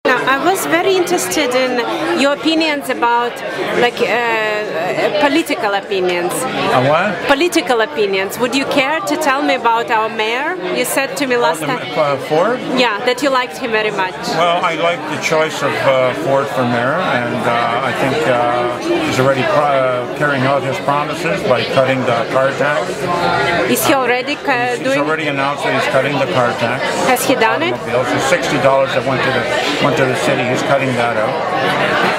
Now, I was very interested in your opinions about political opinions. What? Political opinions. Would you care to tell me about our mayor? You said to me last time. Ford? Yeah, that you liked him very much. Well, I like the choice of Ford for mayor, and I think he's already carrying out his promises by cutting the car tax. Is he already He's already announced that he's cutting the car tax. Has he done it? It's $60 that went to the city. He's cutting that out,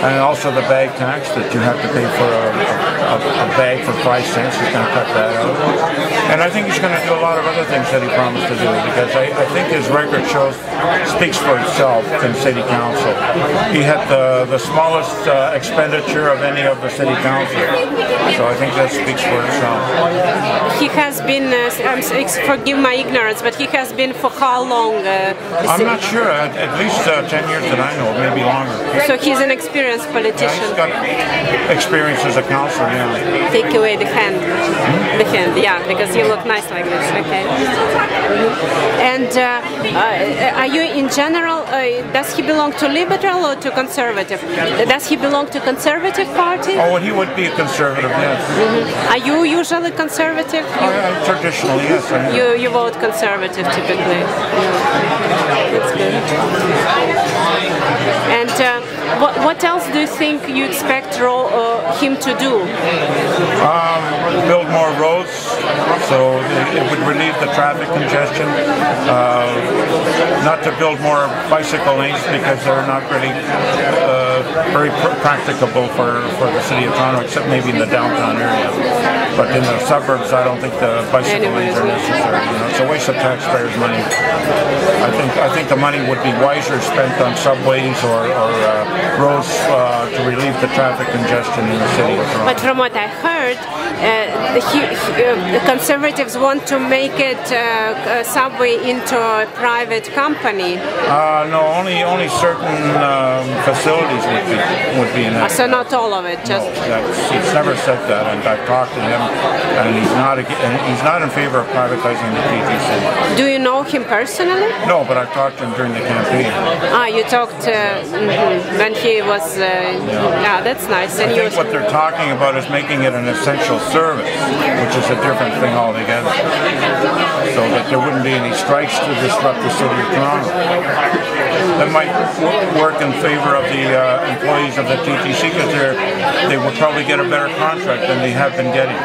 and also the bag tax that you have to pay for a bag for 5 cents. He's going to cut that out, and I think he's going to do a lot of other things that he promised to do, because I think his record speaks for itself in city council. He had the smallest expenditure of any of the city council, so I think that speaks for itself. He has been, forgive my ignorance, but he has been for how long? I'm not sure, at least 10 years that I know, maybe longer. So he's an experienced politician. Yeah, he's got experience as a councillor, yeah. Take away the hand. The hand, yeah, because you look nice like this, okay. And are you in general, does he belong to liberal or to conservative? Does he belong to conservative party? Oh, well, he would be a conservative, yes. Are you usually conservative? Traditionally, yes. You vote conservative typically. That's good. And what else do you think you expect him to do? Build more roads, so it would relieve the traffic congestion. Not to build more bicycle lanes, because they're not really very practicable for the city of Toronto, except maybe in the downtown area. But in the suburbs, I don't think the bicycle lanes are necessary. It's a waste of taxpayers' money. I think the money would be wiser spent on subways or roads to relieve the traffic congestion in the city of Toronto. But from what I heard, the Conservatives want to make it subway into a private company. No, only certain facilities would be in that. So not all of it, just. No, he's never said that, and I've talked to him, and he's not in favor of privatizing the TTC. Do you know him personally? No, but I've talked to him during the campaign. You talked when he was. Yeah, that's nice. And I think what they're talking about is making it an essential service, which is a different thing altogether. So that there wouldn't be any strikes to disrupt the city of Toronto. That might work in favor of the employees of the TTC, because they will probably get a better contract than they have been getting.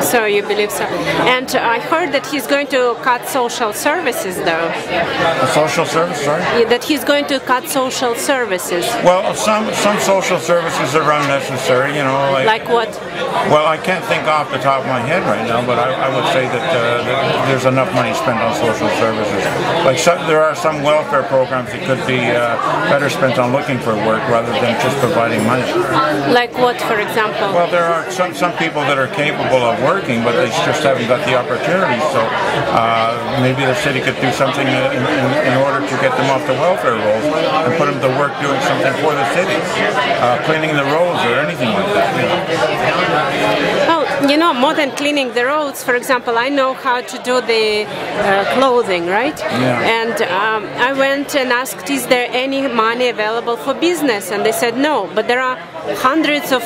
So you believe so? And I heard that he's going to cut social services, though. Social service, sorry? Yeah, that he's going to cut social services. Well, some social services are unnecessary, Like what? Well, I can't think off the top of my head right now, but I would say that there's enough money spent on social services. There are some welfare programs that could be better spent on looking for work rather than just providing money. Like what, for example? Well, there are some people that are capable of working, but they just haven't got the opportunity. So maybe the city could do something in order to get them off the welfare rolls and put them to work doing something for the city, cleaning the roads or anything like that. Well, more than cleaning the roads, for example, I know how to do the clothing, right? Yeah. And I went and asked, is there any money available for business? And they said no, but there are hundreds of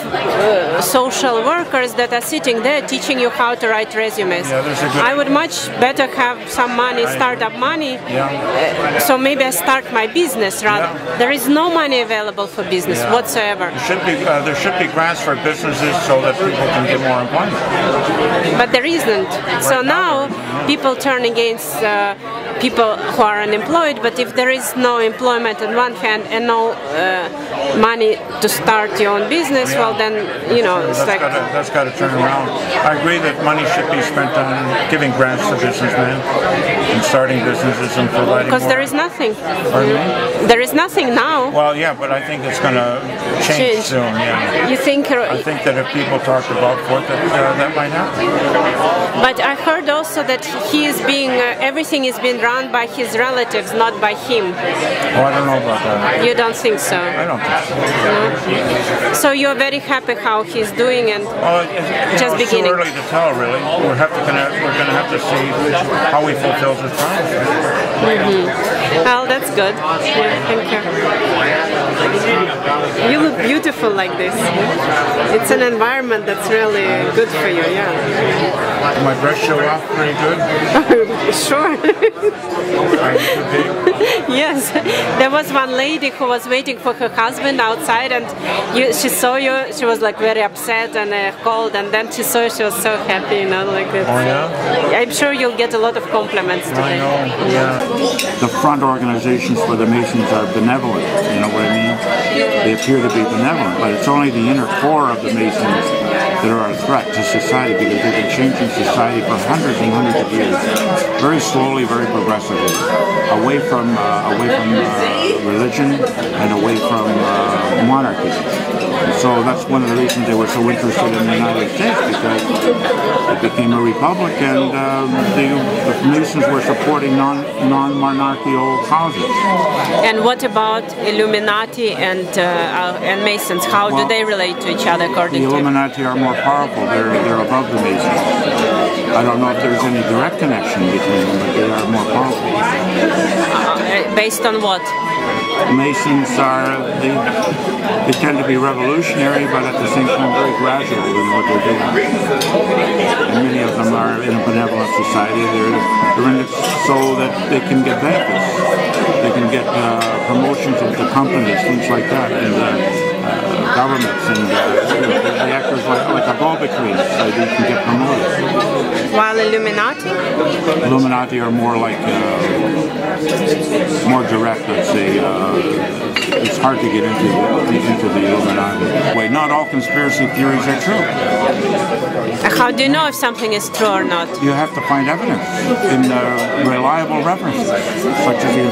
social workers that are sitting there teaching you how to write resumes. Yeah, I would much better have some money, startup money, so maybe I start my business rather. Yeah. There is no money available for business whatsoever. There should be grants for businesses so that people can get more employment. But there isn't. So now people turn against people who are unemployed, but if there is no employment on one hand and no money to start your own business, well then, that's got to turn around. I agree that money should be spent on giving grants to businessmen and starting businesses and providing because there is nothing. Pardon me? There is nothing now. Well, yeah, but I think it's going to change soon, yeah. You think? I think that if people talked about Ford, that might happen. But I heard also that he is being, everything is being run run by his relatives, not by him. Oh, I don't know about that. You don't think so? I don't think so. No? So you're very happy how he's doing, and just it's beginning. too early to tell, really. We're going to have to see how he fulfills his promises. Well, that's good. Yeah, thank you. You look beautiful like this. It's an environment that's really good for you, yeah. My breasts show off pretty good. Sure. Yes. There was one lady who was waiting for her husband outside, and she saw you. She was like very upset and cold, and then she saw you. She was so happy, you know, like this. Oh yeah. I'm sure you'll get a lot of compliments today. I know. Yeah. The front organizations for the Masons are benevolent. You know what I mean? They appear to be benevolent, but it's only the inner core of the Masons that are a threat to society, because they've been changing society for hundreds and hundreds of years, very slowly, very progressively, away from religion and away from monarchy. And so that's one of the reasons they were so interested in the United States, because it became a republic, and the Masons were supporting non-monarchical causes. And what about Illuminati and Masons? How do they relate to each other according to you? The Illuminati are more powerful. They're above the Masons. I don't know if there's any direct connection between them, but they are more powerful. Based on what? Masons they tend to be revolutionary, but at the same time very gradual in what they're doing. And many of them are in a benevolent society. They're in it so that they can get benefits. They can get promotions into companies, things like that, and governments, and the actors like a go-between, so they can get promoted. While Illuminati are more like more direct, let's say. It's hard to get into the Illuminati. Wait, not all conspiracy theories are true. How do you know if something is true or not? You have to find evidence in reliable references, such as the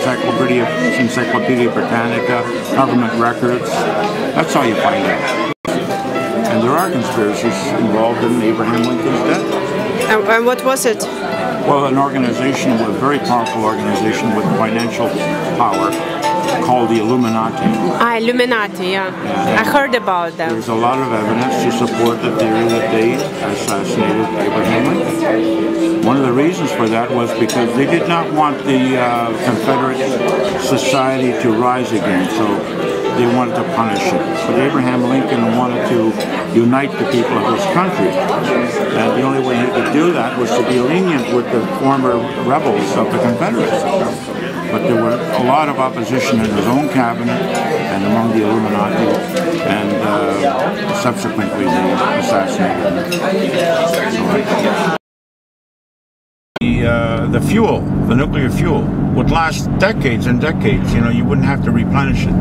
Encyclopedia Britannica, government records. That's how you find out. And there are conspiracies involved in Abraham Lincoln's death. And what was it? Well, an organization, a very powerful organization with financial power, called the Illuminati. Illuminati, yeah. I heard about them. There's a lot of evidence to support the theory that they assassinated Abraham Lincoln. One of the reasons for that was because they did not want the Confederate society to rise again, so they wanted to punish it. But Abraham Lincoln wanted to unite the people of his country. And the only way he could do that was to be lenient with the former rebels of the Confederacy. But there were a lot of opposition in his own cabinet and among the Illuminati, and subsequently they assassinated him. The fuel, the nuclear fuel, would last decades and decades. You know, you wouldn't have to replenish it.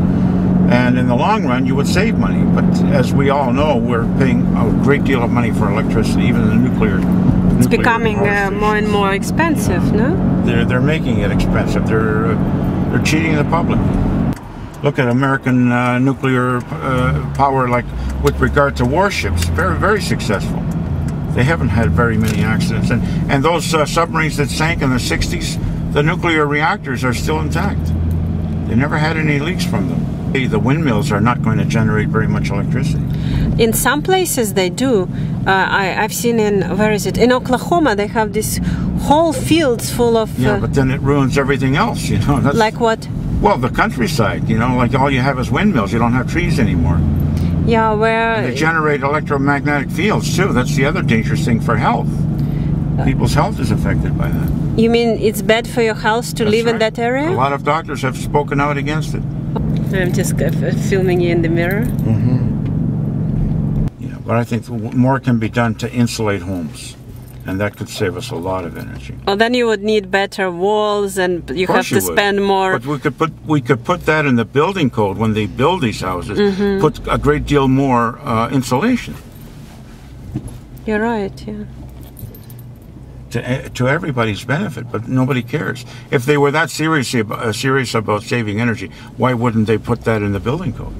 And in the long run, you would save money. But as we all know, we're paying a great deal of money for electricity, even the nuclear. It's becoming more and more expensive, no? They're making it expensive. They're cheating the public. Look at American nuclear power, like with regard to warships, very, very successful. They haven't had very many accidents. And those submarines that sank in the 60s, the nuclear reactors are still intact. They never had any leaks from them. The windmills are not going to generate very much electricity. In some places they do. I've seen where is it? In Oklahoma they have these whole fields full of... Yeah, but then it ruins everything else, you know. Like what? Well, the countryside, you know, like all you have is windmills. You don't have trees anymore. Yeah, where... And they generate electromagnetic fields, too. That's the other dangerous thing for health. People's health is affected by that. You mean it's bad for your health to live in that area? A lot of doctors have spoken out against it. I'm just filming you in the mirror. Yeah, but I think more can be done to insulate homes, and that could save us a lot of energy. Well, then you would need better walls, and you have to spend more. But we could put that in the building code when they build these houses. Put a great deal more insulation. You're right. Yeah. To everybody's benefit, but nobody cares. If they were that serious about saving energy, why wouldn't they put that in the building code?